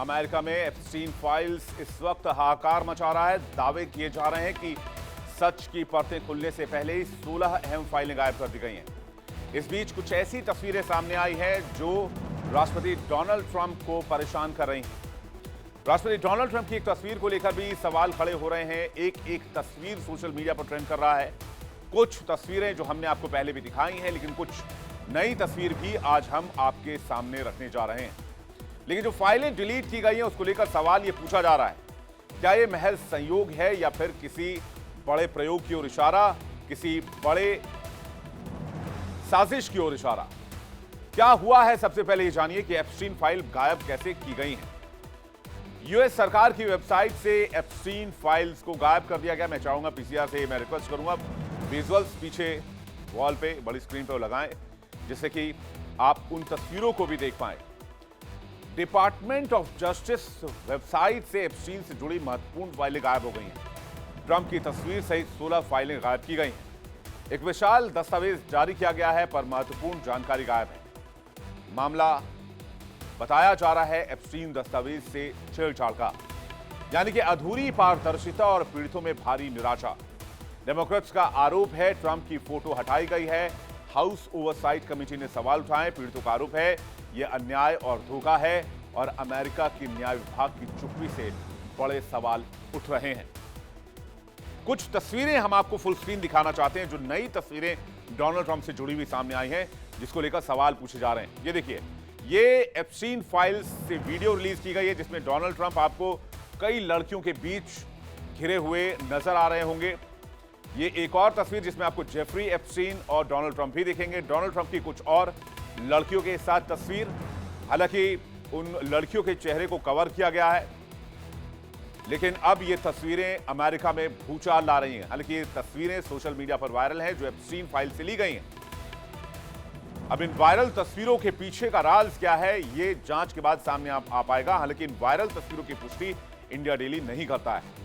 America में Epstein files इस वक्त हाहाकार मचा रहा है। दावे किए जा रहे हैं कि सच की परतें खुलने से पहले ही 16 अहम फाइलें गायब कर दी गई हैं। इस बीच कुछ ऐसी तस्वीरें सामने आई हैं जो राष्ट्रपति डोनाल्ड ट्रंप को परेशान कर रही हैं। राष्ट्रपति डोनाल्ड ट्रंप की एक तस्वीर को लेकर भी सवाल खड़े हो रहे हैं। एक एक तस्वीर सोशल मीडिया पर ट्रेंड कर रहा है। कुछ तस्वीरें जो हमने आपको पहले भी दिखाई हैं, लेकिन कुछ नई तस्वीर भी आज हम आपके सामने रखने जा रहे हैं। लेकिन जो फाइलें डिलीट की गई हैं उसको लेकर सवाल ये पूछा जा रहा है, क्या ये महज संयोग है या फिर किसी बड़े प्रयोग की ओर इशारा, किसी बड़े साजिश की ओर इशारा? क्या हुआ है, सबसे पहले ये जानिए कि एप्स्टीन फाइल गायब कैसे की गई हैं। यूएस सरकार की वेबसाइट से एप्स्टीन फाइल्स को गायब कर दिया गया। मैं चाहूंगा पीसीआर से मैं रिक्वेस्ट करूंगा विजुअल्स पीछे वॉल पे बड़ी स्क्रीन पर लगाएं, जिससे कि आप उन तस्वीरों को भी देख पाएं। डिपार्टमेंट ऑफ जस्टिस वेबसाइट से एप्स्टीन से जुड़ी महत्वपूर्ण फाइलें गायब हो गई हैं। ट्रंप की तस्वीर सहित 16 फाइलें गायब की गई हैं। एक विशाल दस्तावेज जारी किया गया है, पर महत्वपूर्ण जानकारी गायब है। मामला बताया जा रहा है एप्स्टीन दस्तावेज से छेड़छाड़ का, यानी कि अधूरी पारदर्शिता और पीड़ितों में भारी निराशा। डेमोक्रेट्स का आरोप है ट्रंप की फोटो हटाई गई है। हाउस ओवरसाइट कमेटी ने सवाल उठाए। पीड़ितों का आरोप है यह अन्याय और धोखा है और अमेरिका की न्याय विभाग की चुप्पी से बड़े सवाल उठ रहे हैं। कुछ तस्वीरें हम आपको फुल स्क्रीन दिखाना चाहते हैं, जो नई तस्वीरें डोनाल्ड ट्रंप से जुड़ी हुई सामने आई हैं, जिसको लेकर सवाल पूछे जा रहे हैं। ये देखिए, ये एप्स्टीन फाइल्स से वीडियो रिलीज की गई है, जिसमें डोनाल्ड ट्रंप आपको कई लड़कियों के बीच घिरे हुए नजर आ रहे होंगे। ये एक और तस्वीर जिसमें आपको जेफरी एप्स्टीन और डोनाल्ड ट्रंप भी दिखेंगे। डोनाल्ड ट्रंप की कुछ और लड़कियों के साथ तस्वीर, हालांकि उन लड़कियों के चेहरे को कवर किया गया है, लेकिन अब ये तस्वीरें अमेरिका में भूचाल ला रही हैं। हालांकि ये तस्वीरें सोशल मीडिया पर वायरल हैं, जो एप्स्टीन फाइल से ली गई हैं। अब इन वायरल तस्वीरों के पीछे का राज क्या है, ये जांच के बाद सामने आ पाएगा। हालांकि इन वायरल तस्वीरों की पुष्टि इंडिया डेली नहीं करता है।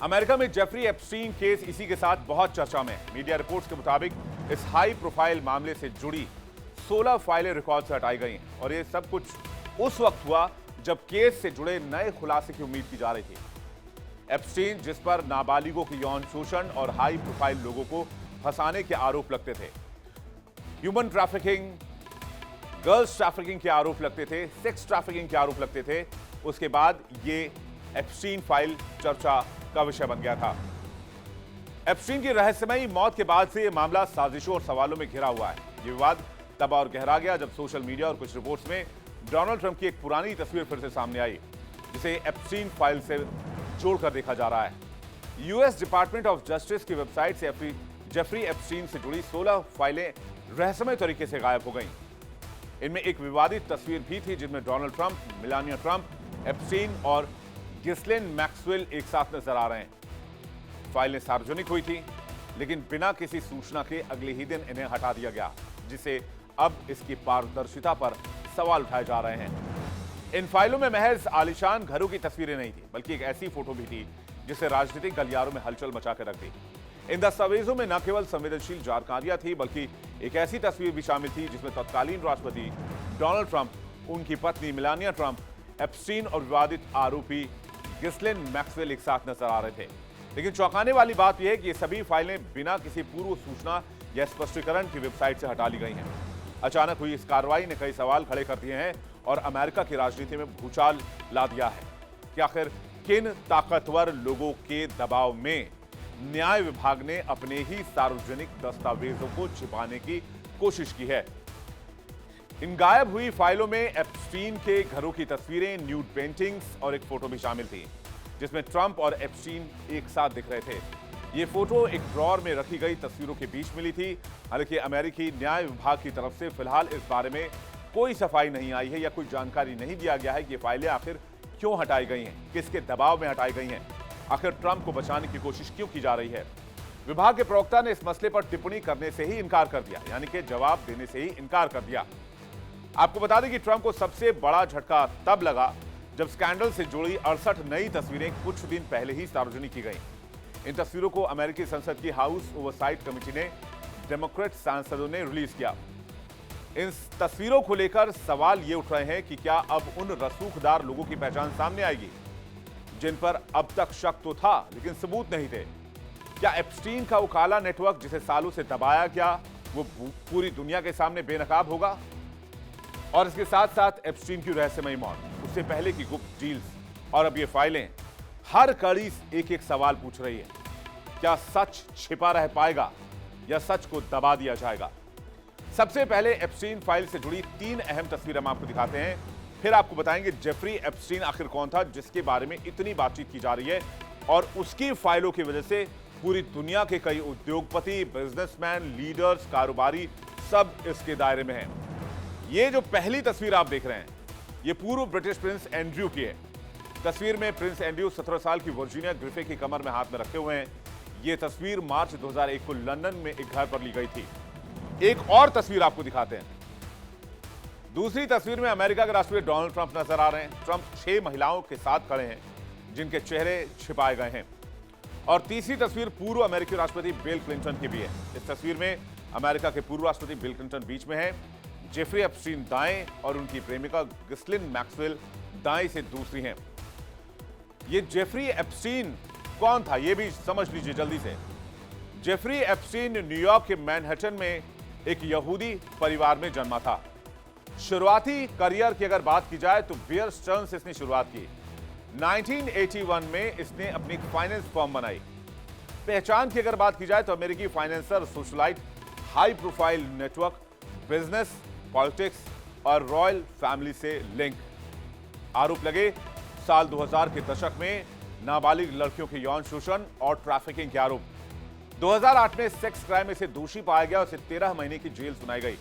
अमेरिका में जेफरी एप्स्टीन केस इसी के साथ बहुत चर्चा में है। मीडिया रिपोर्ट्स के मुताबिक इस हाई प्रोफाइल मामले से जुड़ी 16 फाइलें रिकॉर्ड से हटाई गई हैं, और ये सब कुछ उस वक्त हुआ जब केस से जुड़े नए खुलासे की उम्मीद की जा रही थी। एप्स्टीन, जिस पर नाबालिगों के यौन शोषण और हाई प्रोफाइल लोगों को फंसाने के आरोप लगते थे, ह्यूमन ट्रैफिकिंग, गर्ल्स ट्रैफिकिंग के आरोप लगते थे, सेक्स ट्रैफिकिंग के आरोप लगते थे, उसके बाद ये एप्स्टीन फाइल चर्चा का विषय बन गया था। एप्स्टीन की रहस्यमयी मौत के बाद से यह मामला साजिशों और सवालों में घिरा हुआ है। यह विवाद तब और गहरा गया जब सोशल मीडिया और कुछ रिपोर्ट्स में डोनाल्ड ट्रंप की एक पुरानी तस्वीर फिर से सामने आई, जिसे एप्स्टीन फाइल से जोड़कर देखा जा रहा है। यूएस डिपार्टमेंट ऑफ जस्टिस की वेबसाइट से जेफरी एप्स्टीन से जुड़ी 16 फाइलें रहस्यमय तरीके से गायब हो गईं। इनमें एक विवादित तस्वीर भी थी, जिनमें Donald Trump, Melania Trump, Epstein और गिस्लेन मैक्सवेल एक साथ नजर आ रहे हैं। फाइलें सार्वजनिक हुई थी, लेकिन बिना किसी सूचना के अगले ही दिन इन्हें हटा दिया गया, जिसे अब इसकी पारदर्शिता पर सवाल उठाए जा रहे हैं। इन फाइलों में महज आलीशान घरों की तस्वीरें नहीं थी, बल्कि एक ऐसी फोटो भी थी जिसे राजनीतिक गलियारों में हलचल मचा कर रख दी। इन दस्तावेजों में न केवल संवेदनशील जानकारियां थी, बल्कि एक ऐसी तस्वीर भी शामिल थी जिसमें तत्कालीन राष्ट्रपति डोनाल्ड ट्रंप, उनकी पत्नी मेलानिया ट्रंप, एप्स्टीन और विवादित आरोपी गिस्लेन मैक्सवेल एक साथ नजर आ रहे थे। लेकिन चौंकाने वाली बात यह है कि ये सभी फाइलें बिना किसी पूर्व सूचना या स्पष्टीकरण की वेबसाइट से हटा ली गई हैं। अचानक हुई इस कार्रवाई ने कई सवाल खड़े कर दिए हैं और अमेरिका की राजनीति में भूचाल ला दिया है कि आखिर किन ताकतवर लोगों के दबाव में न्याय विभाग ने अपने ही सार्वजनिक दस्तावेजों को छिपाने की कोशिश की है। इन गायब हुई फाइलों में एप्स्टीन के घरों की तस्वीरें, न्यूड पेंटिंग्स और एक फोटो भी शामिल थी, जिसमें ट्रंप और एप्स्टीन एक साथ दिख रहे थे। ये फोटो एक ड्रॉर में रखी गई तस्वीरों के बीच मिली थी। हालांकि अमेरिकी न्याय विभाग की तरफ से फिलहाल इस बारे में कोई सफाई नहीं आई है या कोई जानकारी नहीं दिया गया है कि ये फाइलें आखिर क्यों हटाई गई हैं, किसके दबाव में हटाई गई हैं, आखिर ट्रंप को बचाने की कोशिश क्यों की जा रही है। विभाग के प्रवक्ता ने इस मसले पर टिप्पणी करने से ही इनकार कर दिया, यानी कि जवाब देने से ही इनकार कर दिया। आपको बता दें कि ट्रंप को सबसे बड़ा झटका तब लगा जब स्कैंडल से जुड़ी 68 नई तस्वीरें कुछ दिन पहले ही सार्वजनिक की गई। इन तस्वीरों को अमेरिकी संसद की हाउस ओवरसाइट कमेटी ने डेमोक्रेट सांसदों ने रिलीज किया। इन तस्वीरों को लेकर सवाल ये उठ रहे हैं कि क्या अब उन रसूखदार लोगों की पहचान सामने आएगी जिन पर अब तक शक तो था लेकिन सबूत नहीं थे। क्या एप्स्टीन का वो काला नेटवर्क जिसे सालों से दबाया गया वो पूरी दुनिया के सामने बेनकाब होगा? और इसके साथ साथ एप्स्टीन की रहस्यमयी मौत, उससे पहले की गुप्त डील्स और अब ये फाइलें, हर कड़ी एक एक सवाल पूछ रही है। क्या सच छिपा रह पाएगा या सच को दबा दिया जाएगा? सबसे पहले एप्स्टीन फाइल से जुड़ी 3 अहम तस्वीरें हम आपको दिखाते हैं, फिर आपको बताएंगे जेफरी एप्स्टीन आखिर कौन था जिसके बारे में इतनी बातचीत की जा रही है और उसकी फाइलों की वजह से पूरी दुनिया के कई उद्योगपति, बिजनेसमैन, लीडर्स, कारोबारी सब इसके दायरे में हैं। ये जो पहली तस्वीर आप देख रहे हैं ये पूर्व ब्रिटिश प्रिंस एंड्रयू की है। तस्वीर में प्रिंस एंड्रयू 17 साल की वर्जीनिया ग्रिफे की कमर में हाथ में रखे हुए हैं। ये तस्वीर मार्च 2001 को लंदन में एक घर पर ली गई थी। एक और तस्वीर आपको दिखाते हैं। दूसरी तस्वीर में अमेरिका के राष्ट्रपति डोनाल्ड ट्रंप नजर आ रहे हैं। ट्रंप 6 महिलाओं के साथ खड़े हैं जिनके चेहरे छिपाए गए हैं। और तीसरी तस्वीर पूर्व अमेरिकी राष्ट्रपति बिल क्लिंटन की भी है। इस तस्वीर में अमेरिका के पूर्व राष्ट्रपति बिल क्लिंटन बीच में है, जेफरी एप्स्टीन दाएं और उनकी प्रेमिका गिस्लिन मैक्सवेल दाएं से दूसरी हैं। ये जेफरी एप्स्टीन कौन था ये भी समझ लीजिए जल्दी से। जेफरी एप्स्टीन न्यूयॉर्क के मैनहट्टन में एक यहूदी परिवार में जन्मा था। शुरुआती करियर की अगर बात की जाए तो बियर स्टर्न्स से इसने शुरुआत की। 1981 में इसने अपनी फाइनेंस फर्म बनाई। पहचान की अगर बात की जाए तो अमेरिकी financier, socialite, high profile network, business, politics और रॉयल फैमिली से लिंक। आरोप लगे साल 2000 के दशक में नाबालिग लड़कियों के यौन शोषण और ट्रैफिकिंग के आरोप। 2008 में सेक्स क्राइम में इसे दोषी पाया गया और इसे 13 महीने की जेल सुनाई गई।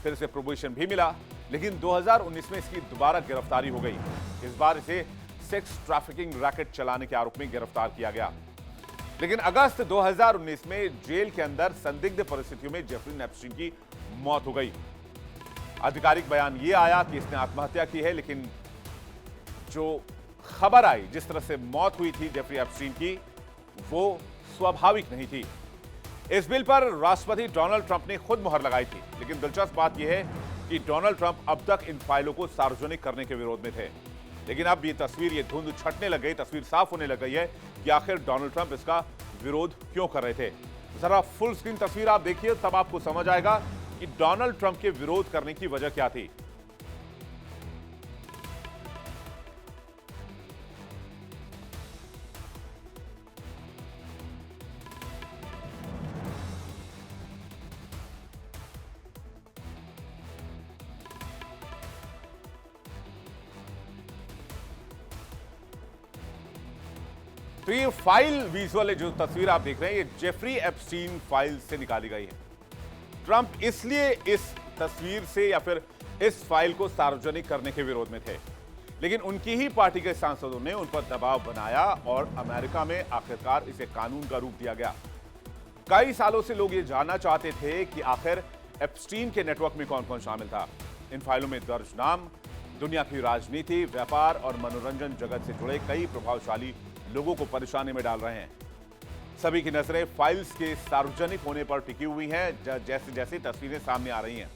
फिर इसे प्रोबेशन भी मिला, लेकिन 2019 में इसकी दोबारा गिरफ्तारी हो गई। इस बार इसे सेक्स ट्रैफिकिंग रैकेट चलाने के आरोप में गिरफ्तार किया गया। लेकिन अगस्त 2019 में जेल के अंदर संदिग्ध परिस्थितियों में जेफरी एप्स्टीन की मौत हो गई। आधिकारिक बयान यह आया कि इसने आत्महत्या की है, लेकिन जो खबर आई, जिस तरह से मौत हुई थी जेफरी एप्स्टीन की, वो स्वाभाविक नहीं थी। इस बिल पर राष्ट्रपति डोनाल्ड ट्रंप ने खुद मुहर लगाई थी, लेकिन दिलचस्प बात यह है कि डोनाल्ड ट्रंप अब तक इन फाइलों को सार्वजनिक करने के विरोध में थे। लेकिन अब ये तस्वीर, ये धुंध छटने लग गई, तस्वीर साफ होने लग गई है कि आखिर डोनाल्ड ट्रंप इसका विरोध क्यों कर रहे थे। जरा फुल स्क्रीन तस्वीर आप देखिए, तब आपको समझ आएगा कि डोनाल्ड ट्रंप के विरोध करने की वजह क्या थी। तो ये फाइल विजुअल जो तस्वीर आप देख रहे हैं, ये जेफरी एप्स्टीन फाइल से निकाली गई है। ट्रंप इसलिए इस तस्वीर से या फिर इस फाइल को सार्वजनिक करने के विरोध में थे, लेकिन उनकी ही पार्टी के सांसदों ने उन पर दबाव बनाया और अमेरिका में आखिरकार इसे कानून का रूप दिया गया। कई सालों से लोग ये जानना चाहते थे कि आखिर एप्स्टीन के नेटवर्क में कौन कौन शामिल था। इन फाइलों में दर्ज नाम दुनिया की राजनीति, व्यापार और मनोरंजन जगत से जुड़े कई प्रभावशाली लोगों को परेशानी में डाल रहे हैं। सभी की नजरें फाइल्स के सार्वजनिक होने पर टिकी हुई हैं, जैसे जैसे तस्वीरें सामने आ रही हैं।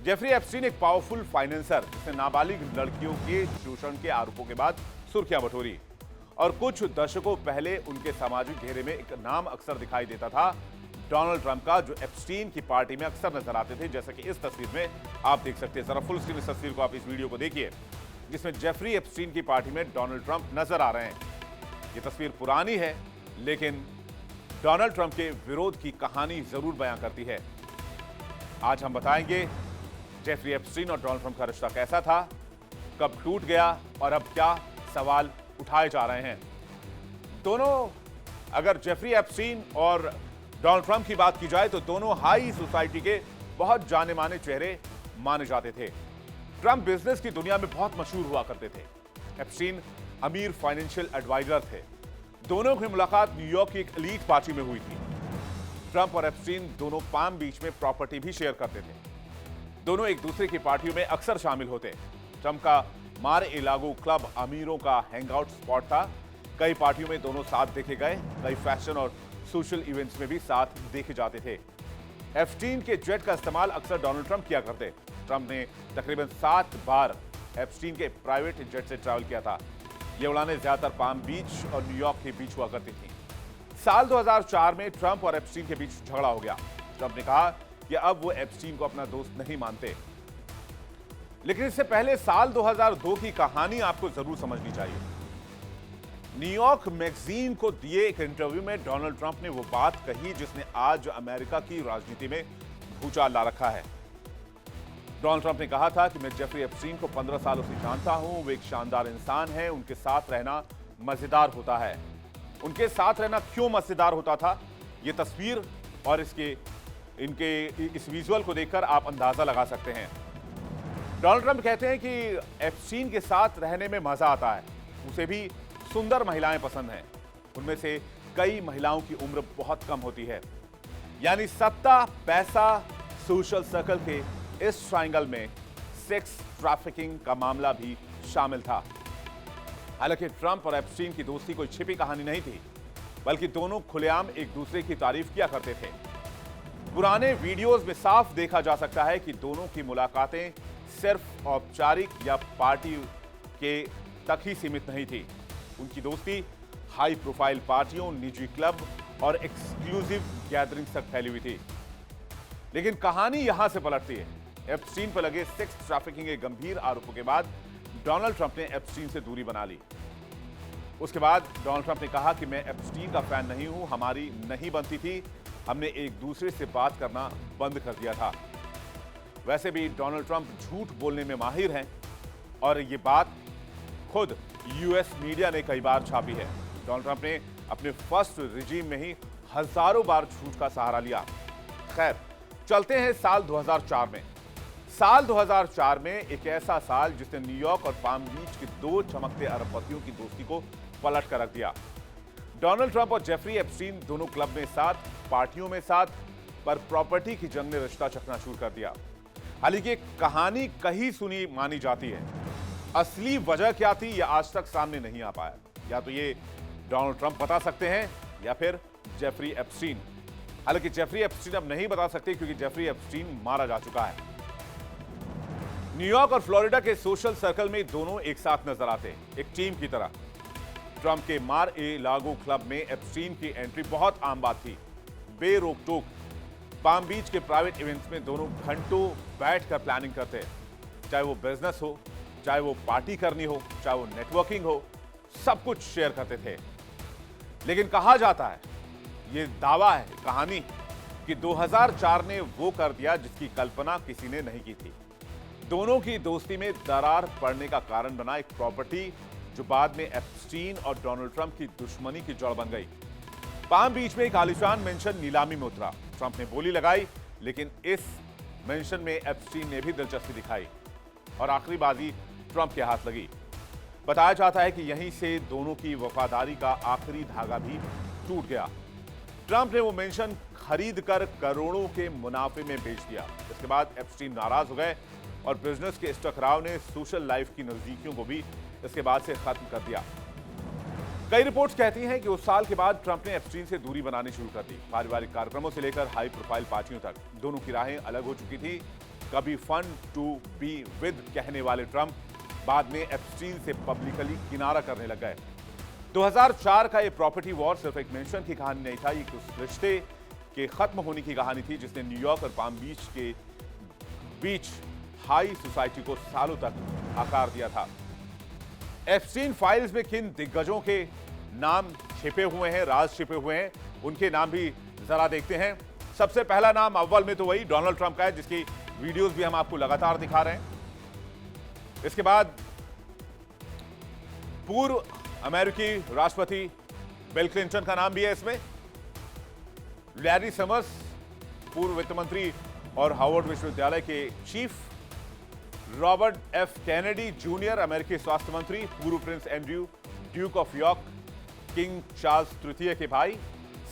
जेफरी एप्स्टीन एक पावरफुल फाइनेंसर, जिसने नाबालिग लड़कियों के शोषण के आरोपों के बाद सुर्खियां बटोरी, और कुछ दशकों पहले उनके सामाजिक घेरे में एक नाम अक्सर दिखाई देता था, डोनाल्ड ट्रंप का, जो एप्स्टीन की पार्टी में अक्सर नजर आते थे, जैसा कि इस तस्वीर में आप देख सकते हैं। जरा फुल स्क्रीन इस तस्वीर को आप इस वीडियो को देखिए, जिसमें जेफरी एप्स्टीन की पार्टी में डोनाल्ड ट्रंप नजर आ रहे हैं। ये तस्वीर पुरानी है, लेकिन डोनाल्ड ट्रंप के विरोध की कहानी जरूर बयां करती है। आज हम बताएंगे जेफरी एप्स्टीन और डोनाल्ड ट्रंप का रिश्ता कैसा था, कब टूट गया और अब क्या सवाल उठाए जा रहे हैं। दोनों, अगर जेफरी एप्स्टीन और डोनाल्ड ट्रंप की बात की जाए तो दोनों हाई सोसाइटी के बहुत जाने माने चेहरे माने जाते थे। ट्रंप बिजनेस की दुनिया में बहुत मशहूर हुआ करते थे। एप्स्टीन अमीर फाइनेंशियल एडवाइजर थे। दोनों की मुलाकात न्यूयॉर्क की एक एलीट पार्टी में हुई थी। ट्रंप और एप्स्टीन दोनों पाम बीच में प्रॉपर्टी भी शेयर करते थे। दोनों एक दूसरे की पार्टियों में अक्सर शामिल होते। ट्रंप का मार ए लागो क्लब अमीरों का हैंगआउट स्पॉट था। कई पार्टियों में दोनों साथ देखे गए, कई फैशन और सोशल इवेंट्स में भी साथ देखे जाते थे। एप्स्टीन के जेट का इस्तेमाल अक्सर डोनाल्ड ट्रंप किया करते। ट्रंप ने तकरीबन 7 बार एप्स्टीन के प्राइवेट जेट से ट्रैवल किया था। ये उड़ानें ज्यादातर पाम बीच और न्यूयॉर्क के बीच हुआ करती थी। साल 2004 में ट्रंप और एप्स्टीन के बीच झगड़ा हो गया। ट्रंप ने कहा कि अब वो एप्स्टीन को अपना दोस्त नहीं मानते। लेकिन इससे पहले साल 2002 की कहानी आपको जरूर समझनी चाहिए। न्यूयॉर्क मैगजीन को दिए एक इंटरव्यू में डोनाल्ड ट्रंप ने वो बात कही जिसने आज अमेरिका की राजनीति में भूचाल ला रखा है। डोनाल्ड ट्रंप ने कहा था कि मैं जेफरी एप्स्टीन को 15 सालों से जानता हूं। वो एक शानदार इंसान है। उनके साथ रहना मजेदार होता है। उनके साथ रहना क्यों मजेदार होता था, ये तस्वीर और इस विजुअल को देखकर आप अंदाजा लगा सकते हैं। डोनाल्ड ट्रंप कहते हैं कि एप्स्टीन के साथ रहने में मजा आता है। उसे भी सुंदर महिलाएं पसंद हैं। उनमें से कई महिलाओं की उम्र बहुत कम होती है। यानी सत्ता, पैसा, सोशल सर्कल के इस ट्रायंगल में सेक्स ट्रैफिकिंग का मामला भी शामिल था। हालांकि ट्रंप और एप्स्टीन की दोस्ती कोई छिपी कहानी नहीं थी, बल्कि दोनों खुलेआम एक दूसरे की तारीफ किया करते थे। पुराने वीडियोस में साफ देखा जा सकता है कि दोनों की मुलाकातें सिर्फ औपचारिक या पार्टी के तक ही सीमित नहीं थी। उनकी दोस्ती हाई प्रोफाइल पार्टियों, निजी क्लब और एक्सक्लूसिव गैदरिंग्स तक फैली हुई थी। लेकिन कहानी यहां से पलटती है। एप्स्टीन पर लगे सेक्स ट्रैफिकिंग के गंभीर आरोपों के बाद डोनाल्ड ट्रंप ने एप्स्टीन से दूरी बना ली। उसके बाद डोनाल्ड ट्रंप ने कहा कि मैं एप्स्टीन का फैन नहीं हूं, हमारी नहीं बनती थी, हमने एक दूसरे से बात करना बंद कर दिया था। वैसे भी डोनाल्ड ट्रंप झूठ बोलने में माहिर हैं और ये बात खुद यूएस मीडिया ने कई बार छापी है। डोनाल्ड ट्रंप ने अपने फर्स्ट रिजीम में ही हजारों बार झूठ का सहारा लिया। खैर, चलते हैं साल 2004 में। साल 2004 में एक ऐसा साल जिसने न्यूयॉर्क और पाम बीच के दो चमकते अरबपतियों की दोस्ती को पलट कर रख दिया। डोनाल्ड ट्रंप और जेफरी एप्स्टीन दोनों क्लब में साथ, पार्टियों में साथ, पर प्रॉपर्टी की जंग ने रिश्ता चकनाचूर कर दिया। हालांकि कहानी कहीं सुनी मानी जाती है, असली वजह क्या थी यह आज तक सामने नहीं आ पाया। या तो ये डोनाल्ड ट्रंप बता सकते हैं या फिर जेफरी एप्स्टीन। हालांकि जेफरी एप्स्टीन अब नहीं बता सकते क्योंकि जेफरी एप्स्टीन मारा जा चुका है। न्यूयॉर्क और फ्लोरिडा के सोशल सर्कल में दोनों एक साथ नजर आते, एक टीम की तरह। ट्रंप के मार ए लागो क्लब में एप्स्टीन की एंट्री बहुत आम बात थी, बेरोक टोक। पाम बीच के प्राइवेट इवेंट्स में दोनों घंटों बैठकर प्लानिंग करते, चाहे वो बिजनेस हो, चाहे वो पार्टी करनी हो, चाहे वो नेटवर्किंग हो, सब कुछ शेयर करते थे। लेकिन कहा जाता है, ये दावा है, कहानी, कि 2004 ने वो कर दिया जिसकी कल्पना किसी ने नहीं की थी। दोनों की दोस्ती में दरार पड़ने का कारण बना एक प्रॉपर्टी जो बाद में एप्स्टीन और डोनाल्ड ट्रंप की दुश्मनी की जड़ बन गई। पाम बीच में एक आलीशान मेंशन नीलामी में उतरा। ट्रंप ने बोली लगाई, लेकिन इस मेंशन में एप्स्टीन ने भी दिलचस्पी दिखाई और आखिरी बाजी ट्रंप के हाथ लगी। बताया जाता है कि यहीं से दोनों की वफादारी का आखिरी धागा भी टूट गया। ट्रंप ने वो मेंशन खरीद कर करोड़ों के मुनाफे में बेच दिया। इसके बाद एप्स्टीन नाराज हो गए और बिजनेस के इस टकराव ने सोशल लाइफ की नजदीकियों को भी इसके बाद से खत्म कर दिया। कई रिपोर्ट्स कहती हैं कि उस साल के बाद ट्रंप ने एप्स्टीन से दूरी बनानी शुरू कर दी। पारिवारिक कार्यक्रमों से लेकर हाई प्रोफाइल पार्टियों तक दोनों की राहें अलग हो चुकी थी। कभी फन टू बी विद कहने वाले ट्रंप बाद में एप्स्टीन से पब्लिकली किनारा करने लग गए। 2004 का ये प्रॉपर्टी वॉर सिर्फ एक मेंशन की कहानी नहीं था, ये उस रिश्ते के खत्म होने की कहानी थी जिसने न्यूयॉर्क और पाम बीच के बीच हाई सोसाइटी को सालों तक आकार दिया था। एप्स्टीन फाइल्स में किन दिग्गजों के नाम छिपे हुए हैं, राज छिपे हुए हैं, उनके नाम भी जरा देखते हैं। सबसे पहला नाम अव्वल में तो वही डोनाल्ड ट्रंप का है, जिसकी वीडियोस भी हम आपको लगातार दिखा रहे हैं। इसके बाद पूर्व अमेरिकी राष्ट्रपति बिल क्लिंटन का नाम भी है इसमें। लैरी समर्स, पूर्व वित्त मंत्री और हार्वर्ड विश्वविद्यालय के chief. Robert F Kennedy junior, अमेरिकी स्वास्थ्य मंत्री। पूर्व Prince Andrew, Duke of York, king Charles तृतीय के भाई।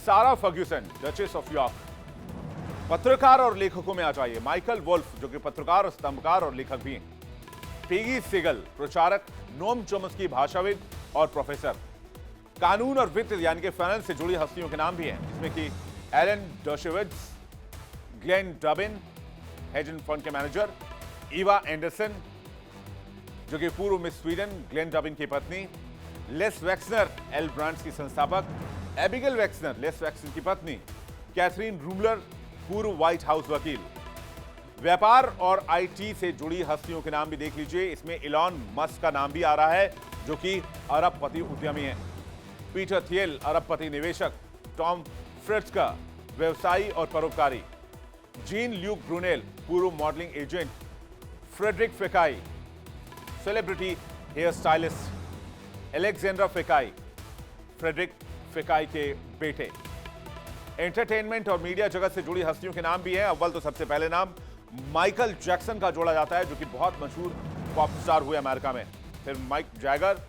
सारा फर्ग्यूसन, डचेस ऑफ यॉर्क। पत्रकार और लेखकों में आ जाइए। माइकल वुल्फ, जो कि पत्रकार, स्तंभकार और लेखक भी हैं। पिगी सिगल, प्रचारक। नोम चोम्स्की, भाषाविद और प्रोफेसर। कानून और वित्त यानी कि फाइनेंस से जुड़ी हस्तियों के नाम भी हैं, जिसमें कि एलन डर्शोविट्ज, ग्लेन डबिन, हेजन फंड के मैनेजर, ईवा एंडरसन जो कि पूर्व मिस स्वीडन ग्लेन डबिन की पत्नी, लेस वेक्सनर एल ब्रांड्स की संस्थापक, एबिगेल वेक्सनर लेस वेक्सनर की पत्नी, कैथरीन रूमलर पूर्व व्हाइट हाउस वकील। व्यापार और आईटी से जुड़ी हस्तियों के नाम भी देख लीजिए। इसमें इलॉन मस्क का नाम भी आ रहा है जो कि अरबपति उद्यमी हैं। पीटर थियल अरबपति निवेशक, टॉम फ्रिट्ज व्यवसायी और परोपकारी, जीन ल्यूक ब्रूनेल पूर्व मॉडलिंग एजेंट, फ्रेडरिक फेकाई सेलिब्रिटी हेयर स्टाइलिस्ट, एलेक्जेंड्रा फेकाई फ्रेडरिक फेकाई के बेटे। एंटरटेनमेंट और मीडिया जगत से जुड़ी हस्तियों के नाम भी हैं। अव्वल तो सबसे पहले नाम माइकल जैक्सन का जोड़ा जाता है जो कि बहुत मशहूर पॉप स्टार हुए अमेरिका में। फिर माइक जैगर,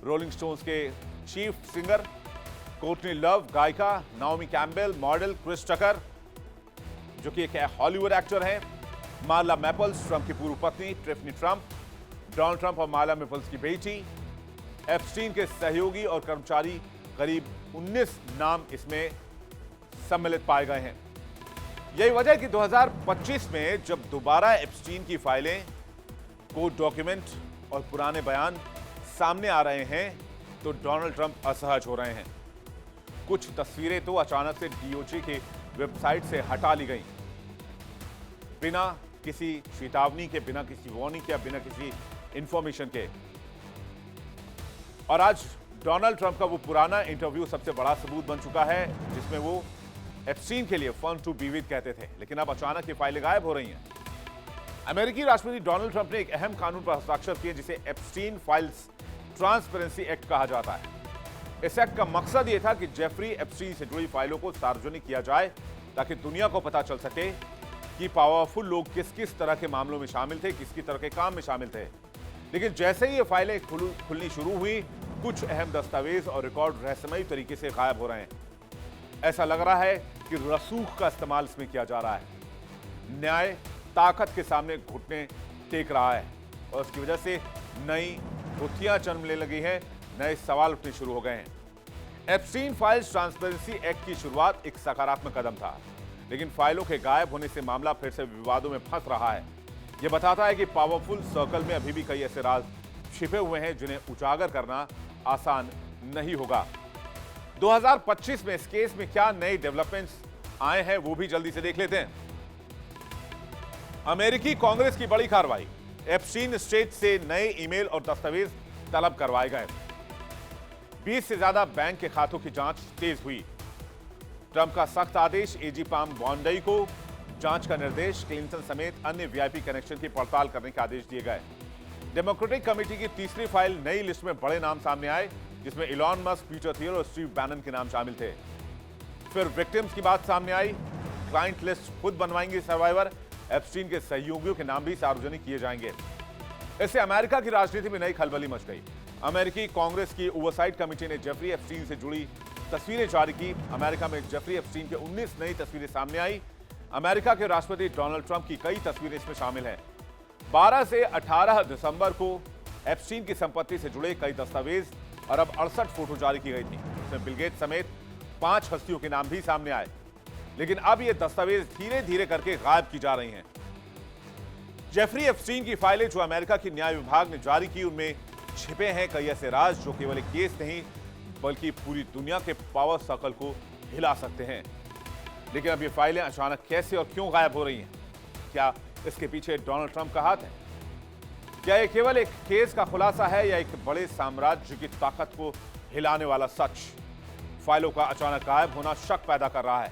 रोलिंग स्टोन्स के चीफ सिंगर, कोर्टनी लव गायिका, Naomi Campbell model, Chris Tucker जो कि एक हॉलीवुड एक्टर हैं, मार्ला मैपल्स ट्रंप की पूर्व पत्नी, टिफनी ट्रंप, डोनाल्ड ट्रंप और मार्ला मैपल्स की बेटी, एप्स्टीन के सहयोगी और कर्मचारी। करीब 19 नाम इसमें सम्मिलित पाए गए हैं। यही वजह है कि 2025 में जब दोबारा एप्स्टीन की फाइलें, कोर्ट डॉक्यूमेंट और पुराने बयान सामने आ रहे हैं तो डोनाल्ड ट्रंप असहज हो रहे हैं। कुछ तस्वीरें तो अचानक से डीओजे के वेबसाइट से हटा ली गई, बिना किसी चेतावनी के, बिना किसी वार्निंग के, बिना किसी इंफॉर्मेशन के। और आज डोनाल्ड ट्रंप का वो पुराना इंटरव्यू सबसे बड़ा सबूत बन चुका है जिसमें वो एप्स्टीन के लिए फन टू बी विद कहते थे, लेकिन अब अचानक ये फाइलें गायब हो रही हैं। अमेरिकी राष्ट्रपति डोनाल्ड ट्रंप ने एक अहम कानून पर हस्ताक्षर किए जिसे एप्स्टीन फाइल्स ट्रांसपेरेंसी एक्ट कहा जाता है। इस एक्ट का मकसद यह था कि जेफरी एप्स्टीन से जुड़ी फाइलों को सार्वजनिक किया जाए ताकि दुनिया को पता चल सके कि पावरफुल लोग किस किस तरह के मामलों में शामिल थे, किस किस तरह के काम में शामिल थे। लेकिन जैसे ही ये फाइलें खुलनी शुरू हुई, कुछ अहम दस्तावेज और रिकॉर्ड रहस्यमयी तरीके से गायब हो रहे हैं। ऐसा लग रहा है कि रसूख का इस्तेमाल इसमें किया जा रहा है। न्याय ताकत के सामने घुटने टेक रहा है और उसकी वजह से नई गुत्थियां जन्म लेने लगी हैं, नए सवाल उठने शुरू हो गए हैं। एप्स्टीन फाइल्स ट्रांसपेरेंसी एक्ट की शुरुआत एक सकारात्मक कदम था, लेकिन फाइलों के गायब होने से मामला फिर से विवादों में फंस रहा है। यह बताता है कि पावरफुल सर्कल में अभी भी कई ऐसे राज छिपे हुए हैं जिन्हें उजागर करना आसान नहीं होगा। 2025 में इस केस में क्या नए डेवलपमेंट्स आए हैं वो भी जल्दी से देख लेते हैं। अमेरिकी कांग्रेस की बड़ी कार्रवाई, एप्स्टीन स्टेट से नए ईमेल और दस्तावेज तलब करवाए गए। 20 से ज्यादा बैंक के खातों की जांच तेज हुई। ट्रंप का सख्त आदेश, एजी पाम बॉन्डई को जांच का निर्देश, क्लिंटन समेत अन्य वीआईपी कनेक्शन की पड़ताल करने के आदेश दिए गए। डेमोक्रेटिक कमेटी की तीसरी फाइल, नई लिस्ट में बड़े नाम सामने आए जिसमें इलॉन मस्क, पीटर थियल और स्टीव बैनन के नाम शामिल थे। फिर विक्टिम्स की बात सामने आई, क्लाइंट लिस्ट खुद बनवाएंगे सर्वाइवर, एप्स्टीन के सहयोगियों के नाम भी सार्वजनिक किए जाएंगे। इससे अमेरिका की राजनीति में नई खलबली मच गई। अमेरिकी कांग्रेस की ओवरसाइट कमेटी ने जेफरी एप्स्टीन से जुड़ी तस्वीरें जारी की। अमेरिका में जेफरी एप्स्टीन के 19 नई तस्वीरें सामने आई। अमेरिका के राष्ट्रपति डोनाल्ड ट्रंप की कई तस्वीरें इसमें शामिल हैं। 12 से 18 दिसंबर को एप्स्टीन की संपत्ति से जुड़े कई दस्तावेज और अब 68 फोटो जारी की गई थी। इसमें बिल गेट्स समेत 5 हस्तियों के नाम भी सामने आए, लेकिन अब ये दस्तावेज धीरे धीरे करके गायब की जा रही हैं। जेफरी एप्स्टीन की फाइलें जो अमेरिका की न्याय विभाग ने जारी की, उनमें छिपे हैं कई ऐसे राज जो केवल एक केस नहीं बल्कि पूरी दुनिया के पावर सर्कल को हिला सकते हैं। लेकिन अब ये फाइलें अचानक कैसे और क्यों गायब हो रही हैं? क्या इसके पीछे डोनाल्ड ट्रंप का हाथ है? क्या ये केवल एक केस का खुलासा है या एक बड़े साम्राज्य की ताकत को हिलाने वाला सच? फाइलों का अचानक गायब होना शक पैदा कर रहा है।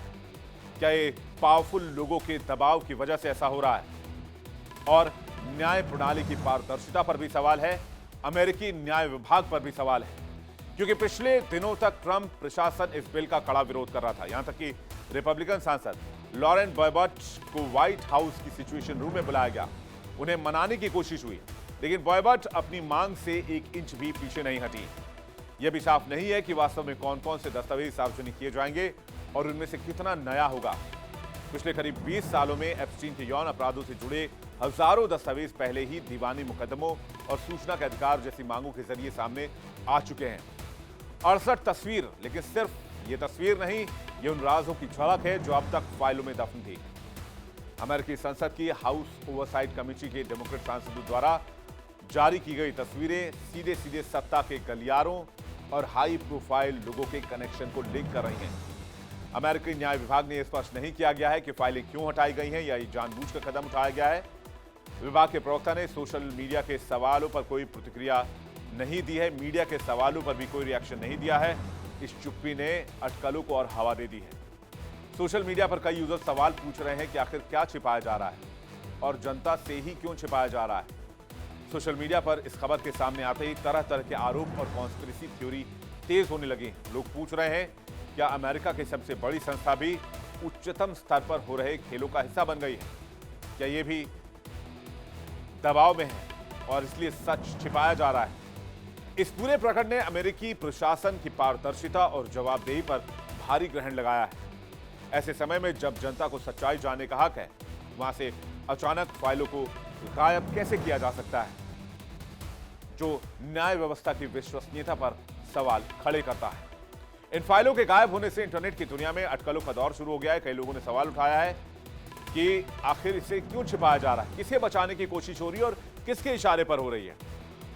क्या ये पावरफुल लोगों के दबाव की वजह से ऐसा हो रहा है? और न्याय प्रणाली की पारदर्शिता पर भी सवाल है, अमेरिकी न्याय विभाग पर भी सवाल है, क्योंकि पिछले दिनों तक ट्रंप प्रशासन इस बिल का कड़ा विरोध कर रहा था। यहां तक कि रिपब्लिकन सांसद लॉरेन बॉयबर्ट को व्हाइट हाउस की सिचुएशन रूम में बुलाया गया, उन्हें मनाने की कोशिश हुई, लेकिन बॉयबर्ट अपनी मांग से 1 इंच भी पीछे नहीं हटी। यह भी साफ नहीं है कि वास्तव में कौन कौन से दस्तावेज सार्वजनिक किए जाएंगे और उनमें से कितना नया होगा। पिछले करीब 20 सालों में एप्स्टीन के यौन अपराधों से जुड़े हजारों दस्तावेज पहले ही दीवानी मुकदमों और सूचना के अधिकार जैसी मांगों के जरिए सामने आ चुके हैं। 68 तस्वीर, लेकिन सिर्फ ये तस्वीर नहीं, ये उन राजों की झलक है जो अब तक फाइलों में दफन थी। अमेरिकी संसद की हाउस ओवरसाइट कमेटी के डेमोक्रेट सांसदों द्वारा जारी की गई तस्वीरें सीधे सीधे सत्ता के गलियारों और हाई प्रोफाइल लोगों के कनेक्शन को लिंक कर रही हैं। अमेरिकी न्याय विभाग ने स्पष्ट नहीं किया गया है कि फाइलें क्यों हटाई गई हैं या ये जानबूझकर कदम उठाया गया है। विभाग के प्रवक्ता ने सोशल मीडिया के सवालों पर कोई प्रतिक्रिया नहीं दी है। मीडिया के सवालों पर भी कोई रिएक्शन नहीं दिया है। इस चुप्पी ने अटकलों को और हवा दे दी है। सोशल मीडिया पर कई यूजर सवाल पूछ रहे हैं कि आखिर क्या छिपाया जा रहा है और जनता से ही क्यों छिपाया जा रहा है। सोशल मीडिया पर इस खबर के सामने आते ही तरह तरह के आरोप और कॉन्स्पिरेसी थ्योरी तेज होने लगी। लोग पूछ रहे हैं क्या अमेरिका की सबसे बड़ी संस्था भी उच्चतम स्तर पर हो रहे खेलों का हिस्सा बन गई है? क्या ये भी दबाव में है और इसलिए सच छिपाया जा रहा है? इस पूरे प्रकरण ने अमेरिकी प्रशासन की पारदर्शिता और जवाबदेही पर भारी ग्रहण लगाया है। ऐसे समय में जब जनता को सच्चाई जानने का हक है, वहां से अचानक फाइलों को गायब कैसे किया जा सकता है, जो न्याय व्यवस्था की विश्वसनीयता पर सवाल खड़े करता है। इन फाइलों के गायब होने से इंटरनेट की दुनिया में अटकलों का दौर शुरू हो गया है। कई लोगों ने सवाल उठाया है कि आखिर इसे क्यों छिपाया जा रहा है, किसे बचाने की कोशिश हो रही है और किसके इशारे पर हो रही है।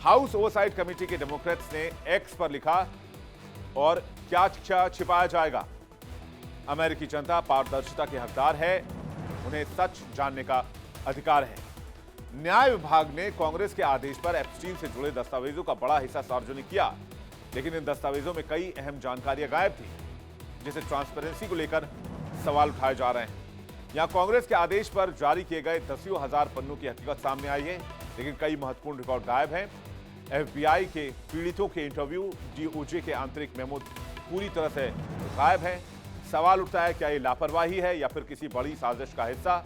हाउस ओवरसाइट कमेटी के डेमोक्रेट्स ने एक्स पर लिखा, और क्या छिपाया जाएगा? अमेरिकी जनता पारदर्शिता के हकदार है, उन्हें सच जानने का अधिकार है। न्याय विभाग ने कांग्रेस के आदेश पर एप्स्टीन से जुड़े दस्तावेजों का बड़ा हिस्सा सार्वजनिक किया, लेकिन इन दस्तावेजों में कई अहम जानकारियां गायब थी, जिसे ट्रांसपेरेंसी को लेकर सवाल उठाए जा रहे हैं। यहां कांग्रेस के आदेश पर जारी किए गए दसियों हजार पन्नों की हकीकत सामने आई है, लेकिन कई महत्वपूर्ण रिकॉर्ड गायब हैं। एफबीआई के पीड़ितों के इंटरव्यू, डीओजे के आंतरिक मेमो पूरी तरह से गायब हैं। सवाल उठता है क्या ये लापरवाही है या फिर किसी बड़ी साजिश का हिस्सा?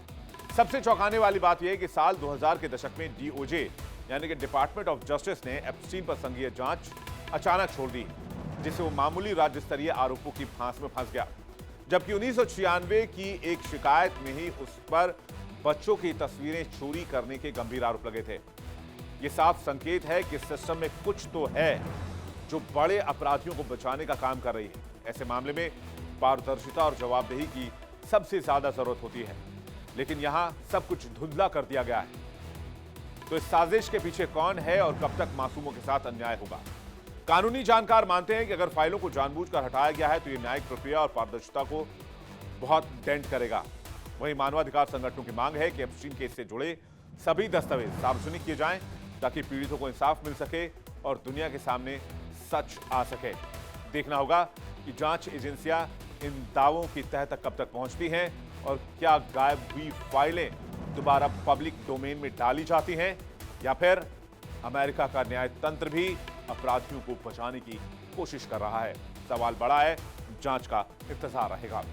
सबसे चौंकाने वाली बात यह है कि साल 2000 के दशक में डीओजे यानी कि डिपार्टमेंट ऑफ जस्टिस ने एप्स्टीन पर संघीय जांच अचानक छोड़ दी, जिससे वो मामूली राज्य स्तरीय आरोपों की फांस में फंस गया। जबकि 1996 की एक शिकायत में ही उस पर बच्चों की तस्वीरें चोरी करने के गंभीर आरोप लगे थे। ये साफ संकेत है कि सिस्टम में कुछ तो है जो बड़े अपराधियों को बचाने का काम कर रही है। ऐसे मामले में पारदर्शिता और जवाबदेही की सबसे ज्यादा जरूरत होती है, लेकिन यहां सब कुछ धुंधला कर दिया गया है। तो इस साजिश के पीछे कौन है और कब तक मासूमों के साथ अन्याय होगा? कानूनी जानकार मानते हैं कि अगर फाइलों को जानबूझकर हटाया गया है तो यह न्यायिक प्रक्रिया और पारदर्शिता को बहुत डेंट करेगा। वहीं मानवाधिकार संगठनों की मांग है कि एप्स्टीन केस से जुड़े सभी दस्तावेज सार्वजनिक किए जाएं, ताकि पीड़ितों को इंसाफ मिल सके और दुनिया के सामने सच आ सके। देखना होगा कि जांच एजेंसियां इन दावों की तह तक कब तक पहुंचती हैं और क्या गायब हुई फाइलें दोबारा पब्लिक डोमेन में डाली जाती हैं, या फिर अमेरिका का न्याय तंत्र भी अपराधियों को बचाने की कोशिश कर रहा है। सवाल बड़ा है, जांच का इंतजार रहेगा।